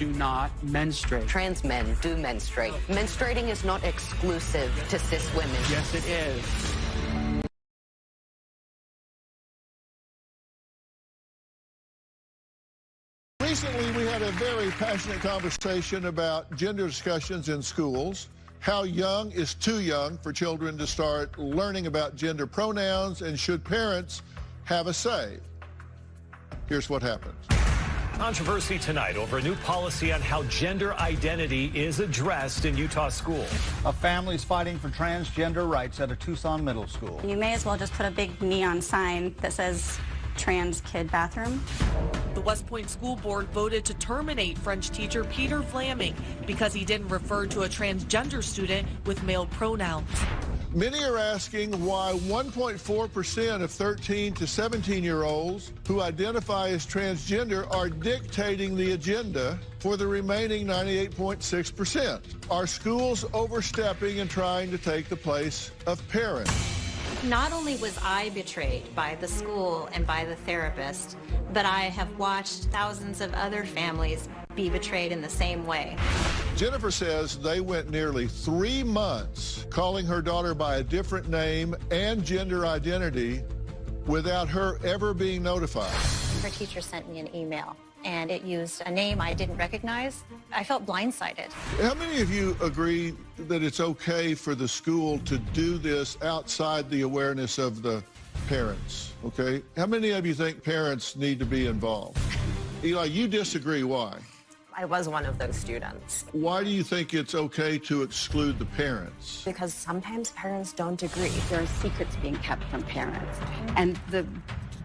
do not menstruate. Trans men do menstruate. Menstruating is not exclusive to cis women. Yes, it is. Recently, we had a very passionate conversation about gender discussions in schools. How young is too young for children to start learning about gender pronouns, and should parents have a say? Here's what happened. Controversy tonight over a new policy on how gender identity is addressed in Utah schools. A family's fighting for transgender rights at a Tucson middle school. You may as well just put a big neon sign that says trans kid bathroom. The West Point School Board voted to terminate French teacher Peter Vlaming because he didn't refer to a transgender student with male pronouns. Many are asking why 1.4% of 13 to 17-year-olds who identify as transgender are dictating the agenda for the remaining 98.6%. Are schools overstepping and trying to take the place of parents? Not only was I betrayed by the school and by the therapist, but I have watched thousands of other families be betrayed in the same way. Jennifer says they went nearly 3 months calling her daughter by a different name and gender identity without her ever being notified. Her teacher sent me an email, and it used a name I didn't recognize. I felt blindsided. How many of you agree that it's okay for the school to do this outside the awareness of the parents, okay? How many of you think parents need to be involved? Eli, you disagree. Why? I was one of those students. Why do you think it's okay to exclude the parents? Because sometimes parents don't agree. There are secrets being kept from parents. And the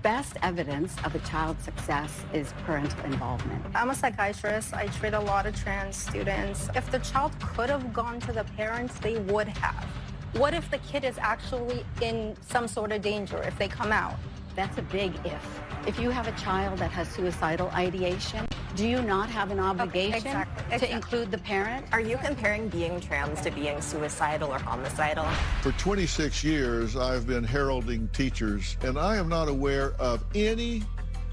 best evidence of a child's success is parental involvement. I'm a psychiatrist. I treat a lot of trans students. If the child could have gone to the parents, they would have. What if the kid is actually in some sort of danger if they come out? That's a big if. If you have a child that has suicidal ideation, do you not have an obligation to include the parent? Are you comparing being trans to being suicidal or homicidal? For 26 years, I've been heralding teachers, and I am not aware of any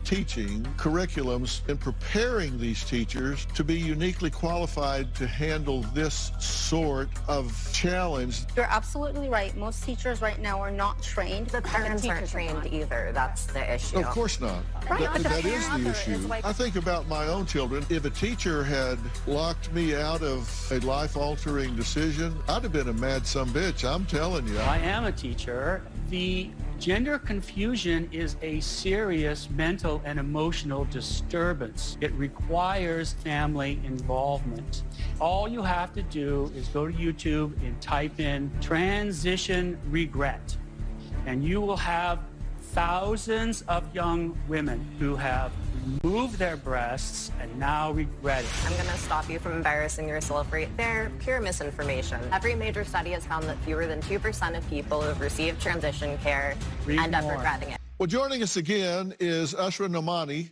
teaching curriculums in preparing these teachers to be uniquely qualified to handle this sort of challenge. You're absolutely right. Most teachers right now are not trained. The parents aren't trained either. That's the issue. Of course not. Right, but that is the issue. Like... I think about my own children. If a teacher had locked me out of a life-altering decision, I'd have been a mad sumbitch, I'm telling you. I am a teacher. The gender confusion is a serious mental and emotional disturbance. It requires family involvement. All you have to do is go to YouTube and type in transition regret, and you will have thousands of young women who have removed their breasts and now regret it. I'm going to stop you from embarrassing yourself right there. Pure misinformation. Every major study has found that fewer than 2% of people who have received transition care end up regretting it. Well, joining us again is Ashra Nomani,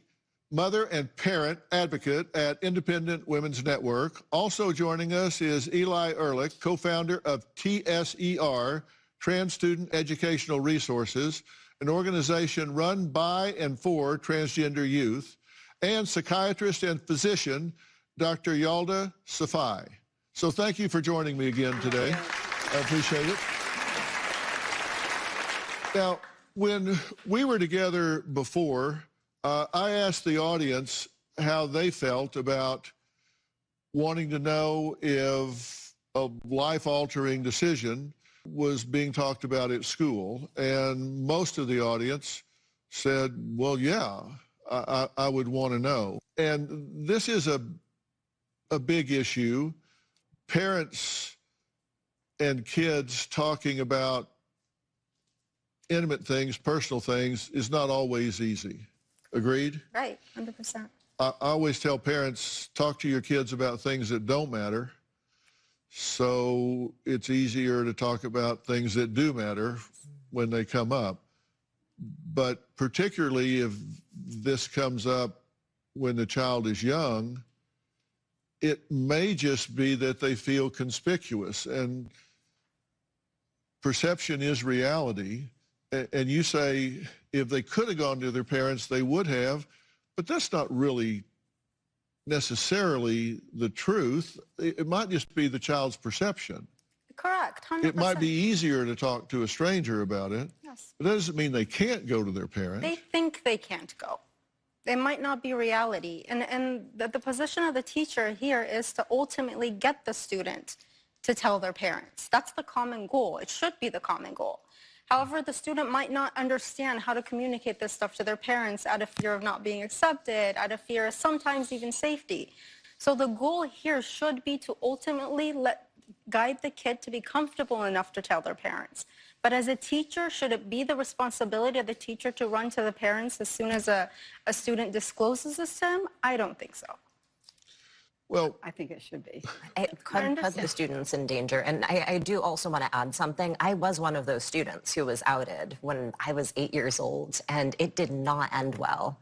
mother and parent advocate at Independent Women's Network. Also joining us is Eli Ehrlich, co-founder of TSER, Trans Student Educational Resources, an organization run by and for transgender youth, and psychiatrist and physician, Dr. Yalda Safai. So thank you for joining me again today. I appreciate it. Now, when we were together before, I asked the audience how they felt about wanting to know if a life-altering decision was being talked about at school, and most of the audience said, well, yeah, I would want to know. And this is a big issue. Parents and kids talking about intimate things, personal things, is not always easy. Agreed? Right, 100%. I always tell parents, talk to your kids about things that don't matter, so it's easier to talk about things that do matter when they come up. But particularly if this comes up when the child is young, it may just be that they feel conspicuous, and perception is reality. And you say if they could have gone to their parents, they would have, but that's not really necessarily the truth. It might just be the child's perception. Correct, 100%. It might be easier to talk to a stranger about it. Yes. But that doesn't mean they can't go to their parents. They think they can't go. It might not be reality. And the position of the teacher here is to ultimately get the student to tell their parents. That's the common goal. It should be the common goal. However, the student might not understand how to communicate this stuff to their parents out of fear of not being accepted, out of fear of sometimes even safety. So the goal here should be to ultimately guide the kid to be comfortable enough to tell their parents. But as a teacher, should it be the responsibility of the teacher to run to the parents as soon as a student discloses this to him? I don't think so. Well, I think it should be. It could put the students in danger. And I do also want to add something. I was one of those students who was outed when I was 8 years old, and it did not end well.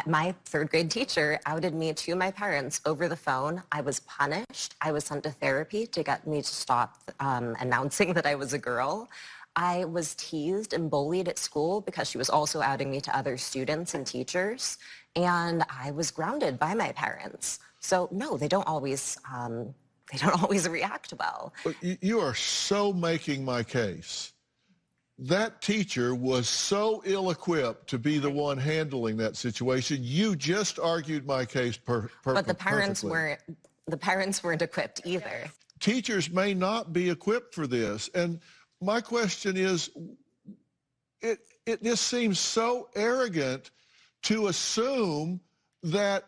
My third grade teacher outed me to my parents over the phone. I was punished. I was sent to therapy to get me to stop announcing that I was a girl. I was teased and bullied at school because she was also outing me to other students and teachers. And I was grounded by my parents. So no, they don't always react well. But you are so making my case. That teacher was so ill-equipped to be the one handling that situation. You just argued my case perfectly. But the parents weren't equipped either. Teachers may not be equipped for this. And my question is, it just seems so arrogant to assume that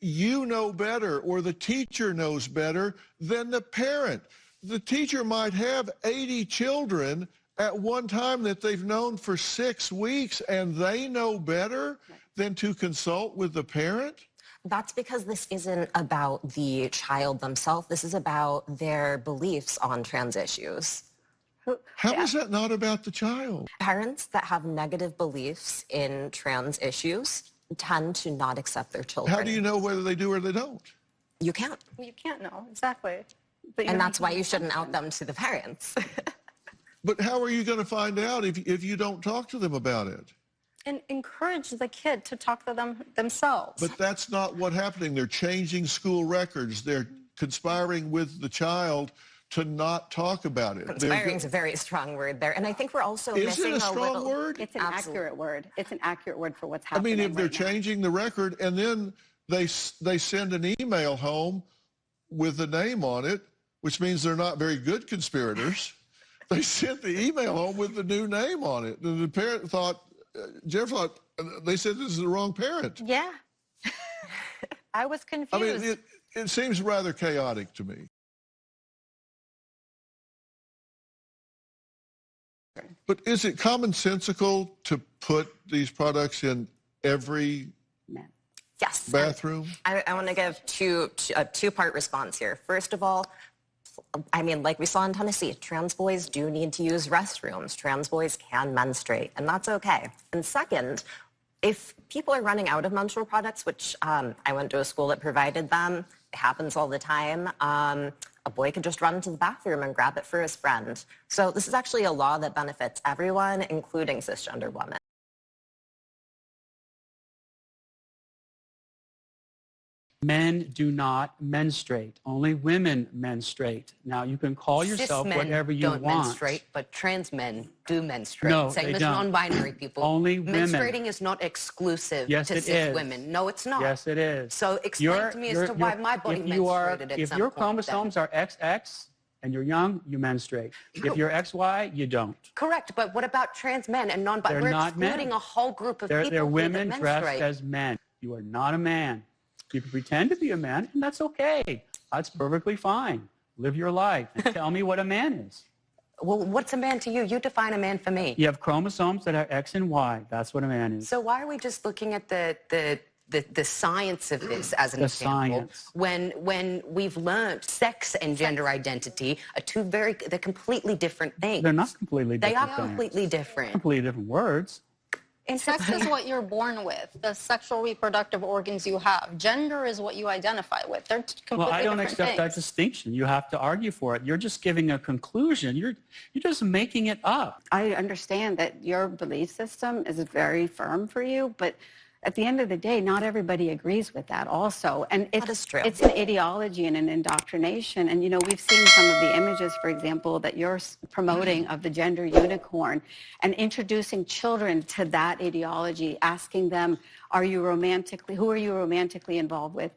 you know better or the teacher knows better than the parent. The teacher might have 80 children at one time that they've known for 6 weeks, and they know better than to consult with the parent? That's because this isn't about the child themselves. This is about their beliefs on trans issues. How is that not about the child? Parents that have negative beliefs in trans issues tend to not accept their children. How do you know whether they do or they don't? You can't. You can't know, exactly. And that's why you shouldn't out them to the parents. But how are you going to find out if you don't talk to them about it? And encourage the kid to talk to them themselves. But that's not what's happening. They're changing school records. They're conspiring with the child to not talk about it. Conspiring is a very strong word there. And I think we're also missing a strong word? It's an accurate word. It's an accurate word for what's happening. I mean, if they're changing the record and then they send an email home with the name on it, which means they're not very good conspirators. They sent the email home with the new name on it. And the parent thought, Jeff thought, they said this is the wrong parent. Yeah. I was confused. I mean, it seems rather chaotic to me. But is it commonsensical to put these products in every bathroom? I want to give a two-part response here. First of all, I mean, like we saw in Tennessee, trans boys do need to use restrooms. Trans boys can menstruate, and that's okay. And second, if people are running out of menstrual products, which I went to a school that provided them, it happens all the time, a boy could just run to the bathroom and grab it for his friend. So this is actually a law that benefits everyone, including cisgender women. Men do not menstruate. Only women menstruate. Now, you can call yourself whatever you want. Cis men don't menstruate, but trans men do menstruate. No, Same they as don't. non-binary people. Only women. Menstruating is not exclusive to cis women. No, it's not. Yes, it is. So explain to me as to why my body menstruated at if some your point chromosomes are XX and you're young, you menstruate. If you're XY, you don't. Correct, but what about trans men and non-binary? We're not excluding men. a whole group of people They're women that dressed menstruate. as men. You are not a man. You can pretend to be a man, and that's okay. That's perfectly fine. Live your life and tell me what a man is. Well, what's a man to you? You define a man for me. You have chromosomes that are X and Y. That's what a man is. So why are we just looking at the science of this as an example? Science. When we've learned sex and gender identity are they're completely different things. They're not completely different. They are things. completely different. Completely different words. And sex is what you're born with, the sexual reproductive organs you have. Gender is what you identify with. They're completely Well, I don't different accept that things. distinction. You have to argue for it. You're just giving a conclusion. You're just making it up. I understand that your belief system is very firm for you, but at the end of the day, not everybody agrees with that also. And that is true. It's an ideology and an indoctrination. And, you know, we've seen some of the images, for example, that you're promoting of the gender unicorn and introducing children to that ideology, asking them, who are you romantically involved with?